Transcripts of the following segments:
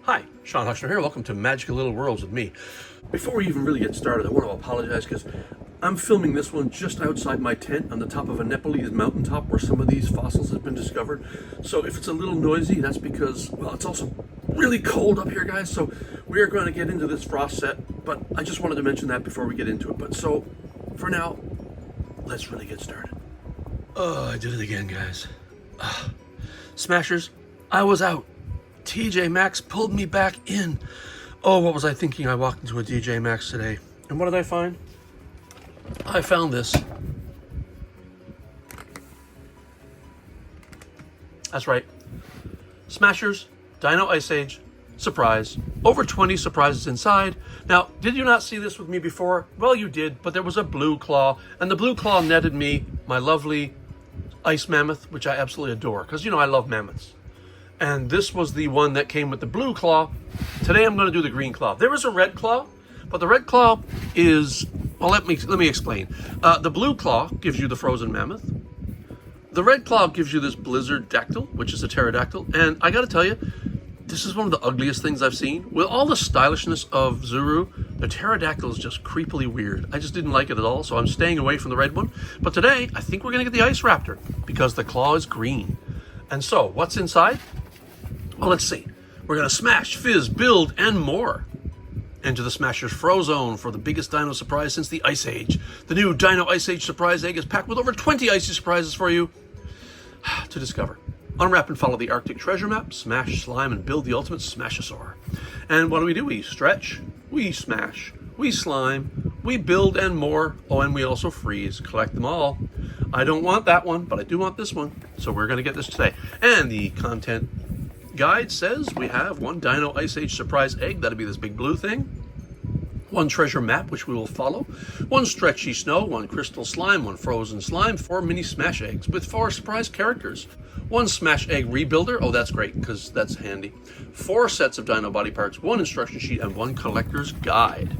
Hi, Sean Hushner here. Welcome to Magical Little Worlds with me. Before we even really get started, I want to apologize because I'm filming this one just outside my tent on the top of a Nepalese mountaintop where some of these fossils have been discovered. So if it's a little noisy, that's because, well, it's also really cold up here, guys. So we are going to get into this frost set, but I just wanted to mention that before we get into it. But so for now, let's really get started. Oh, I did it again, guys. Smashers, I was out. TJ Maxx pulled me back in. Oh, what was I thinking? I walked into a TJ Maxx today. And what did I find? I found this. That's right. Smashers, Dino Ice Age, surprise. Over 20 surprises inside. Now, did you not see this with me before? Well, you did, but there was a blue claw. And the blue claw netted me my lovely ice mammoth, which I absolutely adore. Because, you know, I love mammoths. And this was the one that came with the blue claw. Today I'm going to do the green claw. There is a red claw, but the red claw is, well, let me explain. The blue claw gives you the frozen mammoth. The red claw gives you this blizzard dactyl, which is a pterodactyl. And I got to tell you, this is one of the ugliest things I've seen. With all the stylishness of Zuru, the pterodactyl is just creepily weird. I just didn't like it at all, so I'm staying away from the red one. But today, I think we're going to get the Ice Raptor because the claw is green. And so, what's inside? Well, let's see. We're going to smash, fizz, build, and more. Enter the Smashers Frozone for the biggest dino surprise since the Ice Age. The new Dino Ice Age surprise egg is packed with over 20 icy surprises for you to discover. Unwrap and follow the Arctic treasure map, smash, slime, and build the ultimate Smashosaur. And what do? We stretch, we smash, we slime, we build, and more. Oh, and we also freeze. Collect them all. I don't want that one, but I do want this one. So we're going to get this today. And the content guide says we have one Dino Ice Age surprise egg. That'll be this big blue thing. One treasure map, which we will follow. One stretchy snow, one crystal slime, one frozen slime, 4 mini smash eggs with 4 surprise characters. One smash egg rebuilder. Oh, that's great because that's handy. 4 sets of dino body parts, 1 instruction sheet, and 1 collector's guide.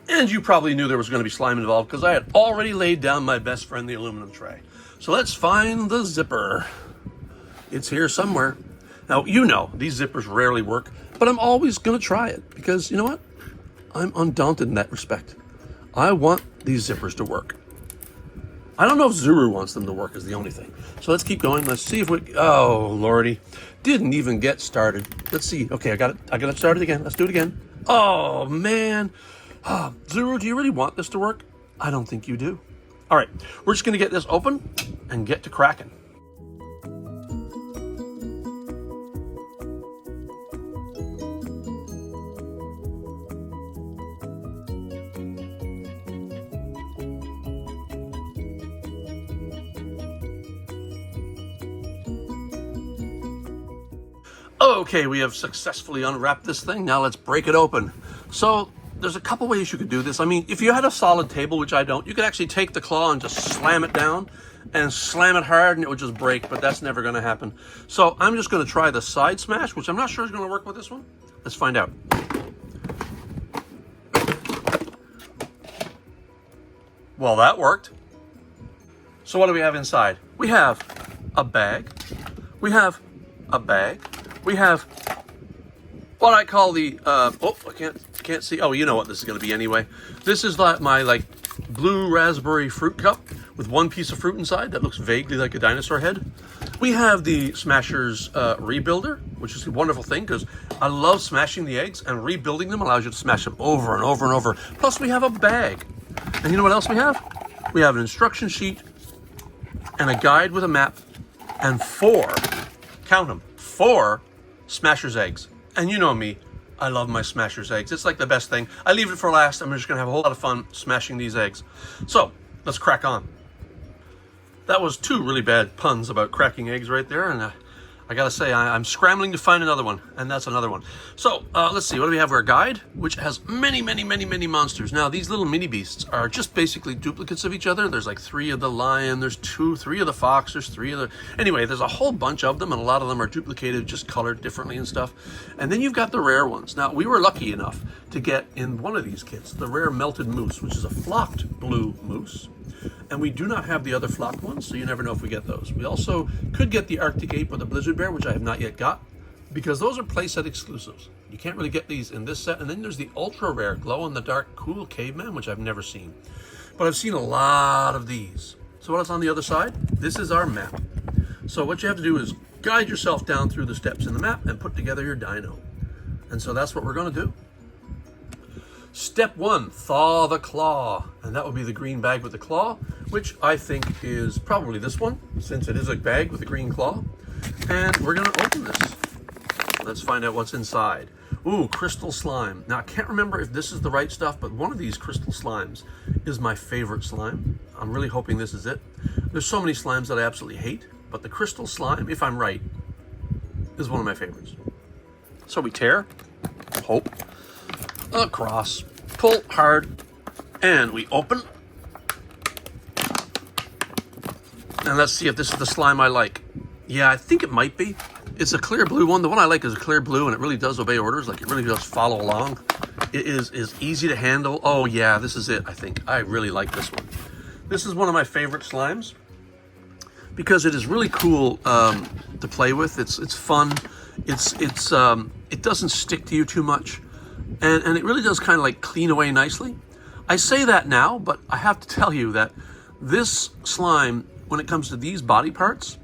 And you probably knew there was going to be slime involved because I had already laid down my best friend, the aluminum tray. So let's find the zipper. It's here somewhere. Now, you know, these zippers rarely work, but I'm always going to try it because, you know what? I'm undaunted in that respect. I want these zippers to work. I don't know if Zuru wants them to work is the only thing. So let's keep going. Let's see if we... Oh, Lordy. Didn't even get started. Let's see. Okay, I got it started again. Let's do it again. Oh, man. Zuru, do you really want this to work? I don't think you do. All right. We're just going to get this open and get to cracking. Okay, we have successfully unwrapped this thing. Now let's break it open. So there's a couple ways you could do this. I mean, if you had a solid table, which I don't, you could actually take the claw and just slam it down and slam it hard and it would just break, but that's never going to happen. So I'm just going to try the side smash, which I'm not sure is going to work with this one. Let's find out. Well, that worked. So what do we have inside? We have a bag. We have a bag. We have what I call the, I can't see. Oh, you know what this is going to be anyway. This is like my blue raspberry fruit cup with 1 piece of fruit inside that looks vaguely like a dinosaur head. We have the Smashers Rebuilder, which is a wonderful thing because I love smashing the eggs and rebuilding them allows you to smash them over and over and over. Plus we have a bag. And you know what else we have? We have an instruction sheet and a guide with a map and 4, count them, 4 Smashers eggs. And you know me, I love my Smashers eggs. It's like the best thing. I leave it for last. I'm just going to have a whole lot of fun smashing these eggs. So let's crack on. That was 2 really bad puns about cracking eggs right there. And I gotta say, I'm scrambling to find another one, and that's another one. So let's see, what do we have? Our guide, which has many monsters. Now, these little mini beasts are just basically duplicates of each other. There's like 3 of the lion, there's 3 of the fox, there's 3 of the... Anyway, there's a whole bunch of them, and a lot of them are duplicated, just colored differently and stuff. And then you've got the rare ones. Now, we were lucky enough to get in one of these kits, the rare melted moose, which is a flocked blue moose. And we do not have the other flocked ones, so you never know if we get those. We also could get the Arctic ape or the blizzard bear, which I have not yet got. because those are playset exclusives. You can't really get these in this set. And then there's the ultra rare glow-in-the-dark cool caveman, which I've never seen. But I've seen a lot of these. So what's on the other side? This is our map. So what you have to do is guide yourself down through the steps in the map and put together your dino. And so that's what we're going to do. Step 1, thaw the claw. And that will be the green bag with the claw, which I think is probably this one, since it is a bag with a green claw. And we're going to open this. Let's find out what's inside. Ooh, crystal slime. Now, I can't remember if this is the right stuff, but one of these crystal slimes is my favorite slime. I'm really hoping this is it. There's so many slimes that I absolutely hate, but the crystal slime, if I'm right, is one of my favorites. So we tear, hope, across, pull hard, and we open. And let's see if this is the slime I like. Yeah, I think it might be. It's a clear blue one. The one I like is a clear blue, and it really does obey orders. Like, it really does follow along. It is easy to handle. Oh yeah, this is it, I think. I really like this one. This is one of my favorite slimes because it is really cool to play with. It's fun. It doesn't stick to you too much, and it really does kind of like clean away nicely. I say that now, but I have to tell you that this slime, when it comes to these body parts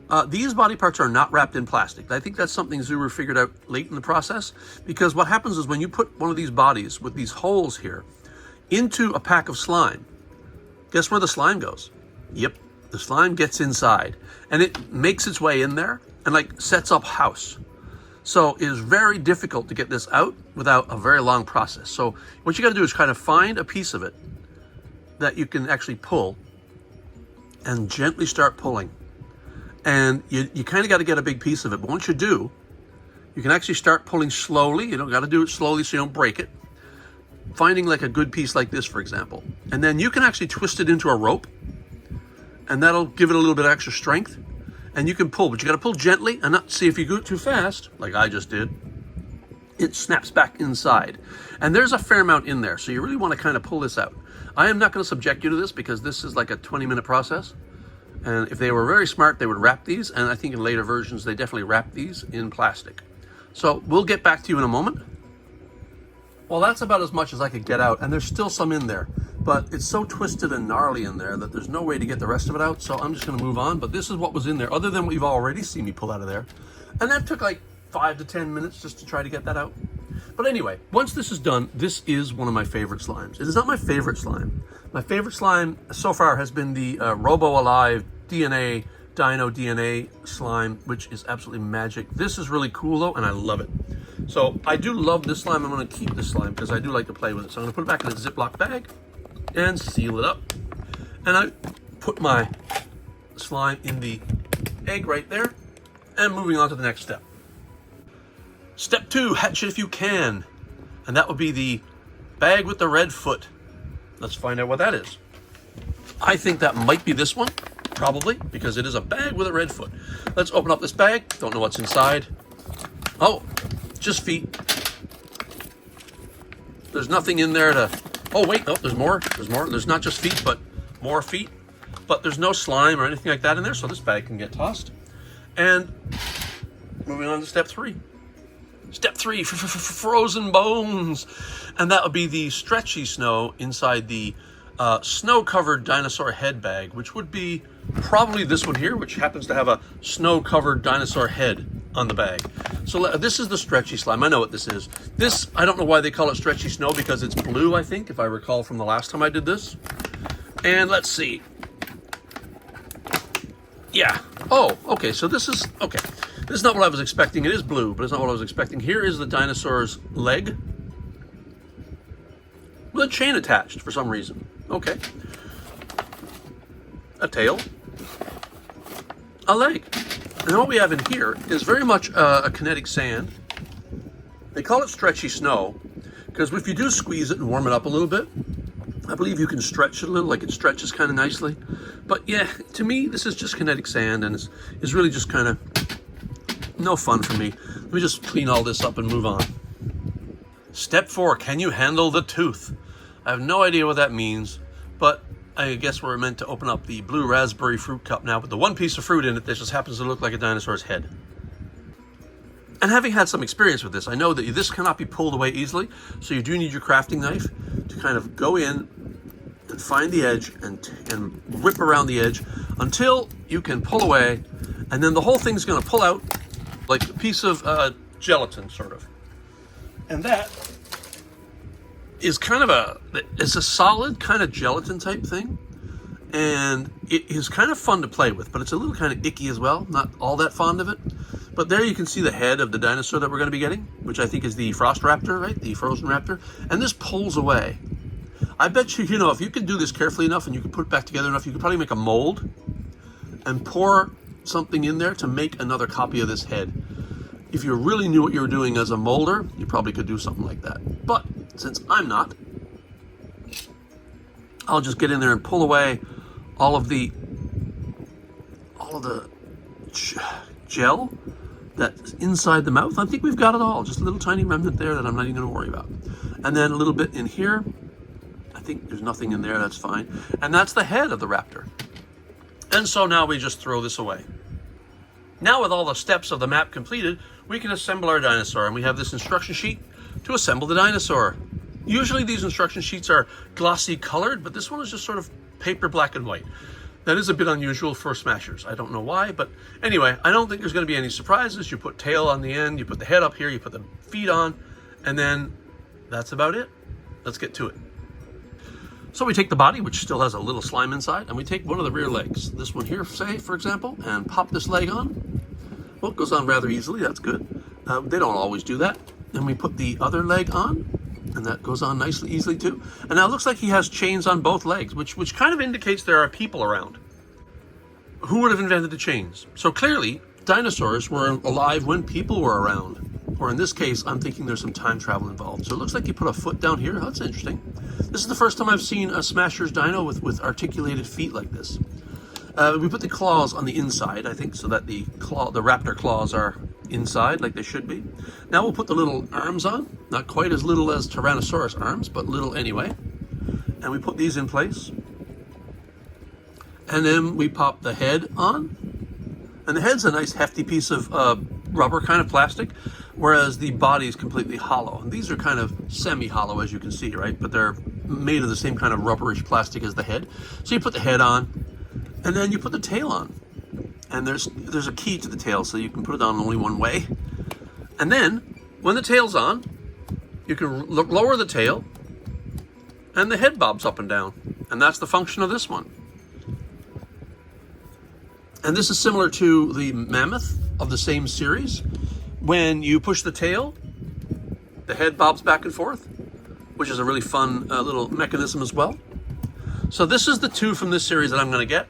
are not wrapped in plastic. I think that's something Zuru figured out late in the process, because what happens is when you put one of these bodies with these holes here into a pack of slime, guess where the slime goes? Yep, the slime gets inside, and it makes its way in there and like sets up house. So it is very difficult to get this out without a very long process. So what you got to do is kind of find a piece of it that you can actually pull and gently start pulling. And you kind of got to get a big piece of it. But once you do, you can actually start pulling slowly. You don't got to do it slowly so you don't break it. Finding like a good piece like this, for example. And then you can actually twist it into a rope, and that'll give it a little bit of extra strength. And you can pull, but you got to pull gently and not see if you go too fast, like I just did. It snaps back inside. And there's a fair amount in there, so you really want to kind of pull this out. I am not going to subject you to this because this is like a 20-minute process. And if they were very smart, they would wrap these. And I think in later versions, they definitely wrap these in plastic. So we'll get back to you in a moment. Well, that's about as much as I could get out. And there's still some in there. But it's so twisted and gnarly in there that there's no way to get the rest of it out. So I'm just going to move on. But this is what was in there, other than what you've already seen me pull out of there. And that took like 5 to 10 minutes just to try to get that out. But anyway, once this is done, this is one of my favorite slimes. It is not my favorite slime. My favorite slime so far has been the Robo Alive DNA, Dino DNA slime, which is absolutely magic. This is really cool though, and I love it. So I do love this slime. I'm going to keep this slime because I do like to play with it. So I'm going to put it back in a Ziploc bag and seal it up. And I put my slime in the egg right there, and moving on to the next step. Step 2, hatch it if you can. And that would be the bag with the red foot. Let's find out what that is. I think that might be this one, probably, because it is a bag with a red foot. Let's open up this bag. Don't know what's inside. Oh, just feet. There's nothing in there to... Oh, wait, there's more. There's more. There's not just feet, but more feet. But there's no slime or anything like that in there, so this bag can get tossed. And moving on to step 3. Step 3, frozen bones. And that would be the stretchy snow inside the snow-covered dinosaur head bag, which would be probably this one here, which happens to have a snow-covered dinosaur head on the bag. So this is the stretchy slime. I know what this is. This, I don't know why they call it stretchy snow, because it's blue, I think, if I recall from the last time I did this. And let's see. Yeah. Oh, okay, so this is, okay. This is not what I was expecting. It is blue, but it's not what I was expecting. Here is the dinosaur's leg with a chain attached for some reason. Okay. A tail. A leg. And what we have in here is very much a kinetic sand. They call it stretchy snow because if you do squeeze it and warm it up a little bit, I believe you can stretch it a little, like it stretches kind of nicely. But yeah, to me, this is just kinetic sand, and it's really just kind of no fun for me. Let me just clean all this up and move on. Step 4, can you handle the tooth? I have no idea what that means, but I guess we're meant to open up the blue raspberry fruit cup now with the one piece of fruit in it that just happens to look like a dinosaur's head. And having had some experience with this, I know that this cannot be pulled away easily, so you do need your crafting knife to kind of go in and find the edge and whip around the edge until you can pull away, and then the whole thing's going to pull out like a piece of gelatin, sort of. And that is kind of it's a solid kind of gelatin type thing, and it is kind of fun to play with, but it's a little kind of icky as well. Not all that fond of it. But there you can see the head of the dinosaur that we're going to be getting, which I think is the frost raptor, right? The frozen raptor. And this pulls away. I bet you, if you can do this carefully enough and you can put it back together enough, you could probably make a mold and pour something in there to make another copy of this head. If you really knew what you were doing as a molder, you probably could do something like that. But since I'm not, I'll just get in there and pull away all of the gel that's inside the mouth. I think we've got it all. Just a little tiny remnant there that I'm not even going to worry about. And then a little bit in here. I think there's nothing in there. That's fine. And that's the head of the raptor. And so now we just throw this away. Now with all the steps of the map completed, we can assemble our dinosaur. And we have this instruction sheet to assemble the dinosaur. Usually these instruction sheets are glossy colored, but this one is just sort of paper black and white. That is a bit unusual for Smashers. I don't know why, but anyway, I don't think there's going to be any surprises. You put tail on the end, you put the head up here, you put the feet on, and then that's about it. Let's get to it. So we take the body, which still has a little slime inside, and we take one of the rear legs. This one here, say, for example, and pop this leg on. Well, it goes on rather easily. That's good. They don't always do that. Then we put the other leg on, and that goes on nicely, easily too. And now it looks like he has chains on both legs, which kind of indicates there are people around. Who would have invented the chains? So clearly, dinosaurs were alive when people were around. Or in this case, I'm thinking there's some time travel involved. So it looks like you put a foot down here. Oh, that's interesting. This is the first time I've seen a Smashers dino with articulated feet like this. We put the claws on the inside, I think, so that the raptor claws are inside like they should be. Now we'll put the little arms on, not quite as little as Tyrannosaurus arms, but little anyway. And we put these in place. And then we pop the head on. And the head's a nice hefty piece of rubber, kind of plastic, whereas the body is completely hollow. And these are kind of semi-hollow, as you can see, right? But they're made of the same kind of rubberish plastic as the head. So you put the head on, and then you put the tail on. And there's a key to the tail, so you can put it on only one way. And then, when the tail's on, you can lower the tail, and the head bobs up and down. And that's the function of this one. And this is similar to the mammoth of the same series. When you push the tail, the head bobs back and forth, which is a really fun little mechanism as well. So this is the two from this series that I'm going to get,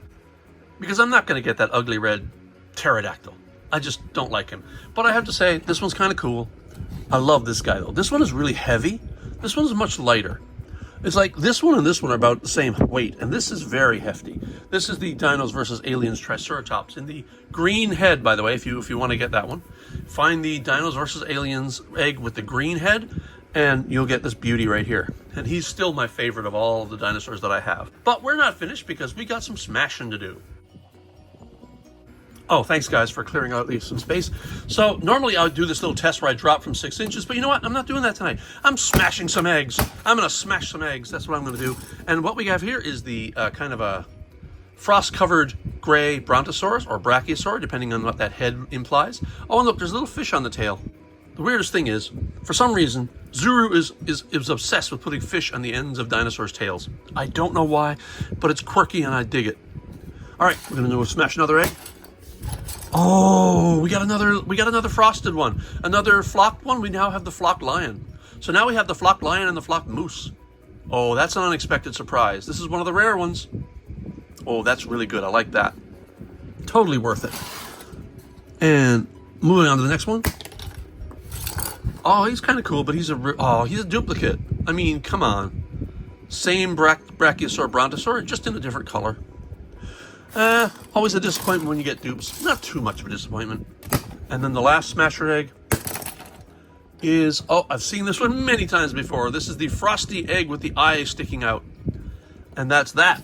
because I'm not going to get that ugly red pterodactyl. I just don't like him. But I have to say, this one's kind of cool. I love this guy, though. This one is really heavy. This one's much lighter. It's like this one and this one are about the same weight, and this is very hefty. This is the Dinos versus Aliens Triceratops in the green head, by the way, if you want to get that one. Find the Dinos versus Aliens egg with the green head, and you'll get this beauty right here. And he's still my favorite of all of the dinosaurs that I have. But we're not finished because we got some smashing to do. Oh, thanks guys for clearing out some space. So normally I would do this little test where I drop from 6 inches, but you know what? I'm not doing that tonight. I'm smashing some eggs. I'm gonna smash some eggs. That's what I'm gonna do. And what we have here is the kind of a frost-covered gray brontosaurus or brachiosaur, depending on what that head implies. Oh, and look, there's a little fish on the tail. The weirdest thing is, for some reason, Zuru is obsessed with putting fish on the ends of dinosaurs' tails. I don't know why, but it's quirky and I dig it. All right, we're gonna smash another egg. Oh, we got another frosted one, another flocked one. We now have the flocked lion. So now we have the flocked lion and the flocked moose. Oh, that's an unexpected surprise. This is one of the rare ones. Oh, that's really good. I like that. Totally worth it. And moving on to the next one. Oh, he's kind of cool, but he's a duplicate. I mean, come on. Same brachiosaur brontosaur, just in a different color. Always a disappointment when you get dupes. Not too much of a disappointment. And then the last smasher egg is, oh, I've seen this one many times before. This is the frosty egg with the eye sticking out. And that's that.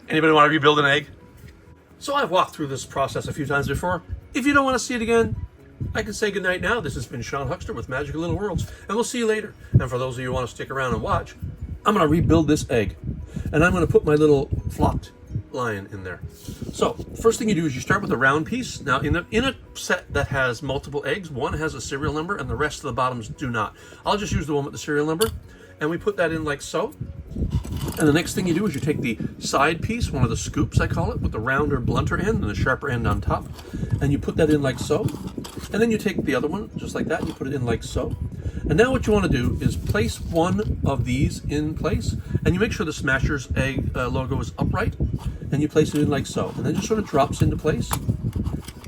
Anybody want to rebuild an egg? So I've walked through this process a few times before. If you don't want to see it again, I can say goodnight now. This has been Sean Huckster with Magical Little Worlds, and we'll see you later. And for those of you who want to stick around and watch, I'm going to rebuild this egg, and I'm going to put my little flocked lion in there. So first thing you do is you start with a round piece. Now in a set that has multiple eggs, one has a serial number and the rest of the bottoms do not. I'll just use the one with the serial number, and we put that in like so. And the next thing you do is you take the side piece, one of the scoops I call it, with the rounder, blunter end and the sharper end on top, and you put that in like so. And then you take the other one just like that and you put it in like so. And now what you want to do is place one of these in place, and you make sure the Smashers egg logo is upright, and you place it in like so, and then just sort of drops into place,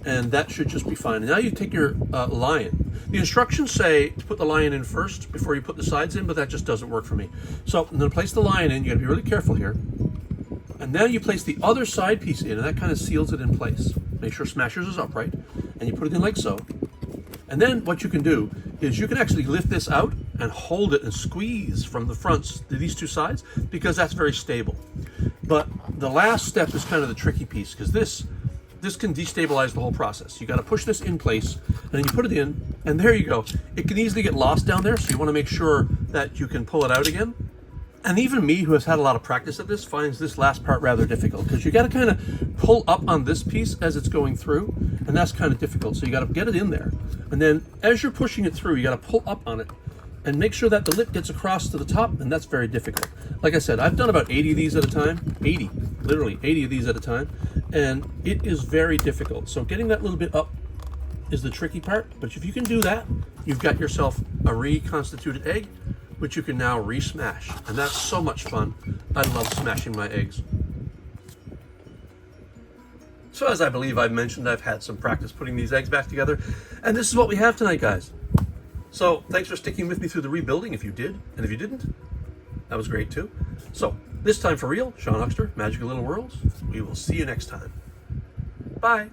and that should just be fine. And now you take your lion. The instructions say to put the lion in first before you put the sides in, but that just doesn't work for me. So I'm going to place the lion in. You got to be really careful here. And now you place the other side piece in, and that kind of seals it in place. Make sure Smashers is upright, and you put it in like so. And then what you can do is you can actually lift this out and hold it and squeeze from the fronts to these two sides, because that's very stable. But the last step is kind of the tricky piece, because this can destabilize the whole process. You got to push this in place, and then you put it in, and there you go. It can easily get lost down there, so you want to make sure that you can pull it out again. And even me, who has had a lot of practice at this, finds this last part rather difficult, because you got to kind of pull up on this piece as it's going through, and that's kind of difficult. So you got to get it in there, and then as you're pushing it through, you got to pull up on it and make sure that the lip gets across to the top, and that's very difficult. Like I said, I've done about 80 of these at a time, 80, literally 80 of these at a time, and it is very difficult. So getting that little bit up is the tricky part, but if you can do that, you've got yourself a reconstituted egg, which you can now re-smash, and that's so much fun. I love smashing my eggs. So as I believe I've mentioned, I've had some practice putting these eggs back together, and this is what we have tonight, guys. So thanks for sticking with me through the rebuilding if you did, and if you didn't, that was great too. So this time for real, Sean Huckster, Magical Little Worlds. We will see you next time. Bye.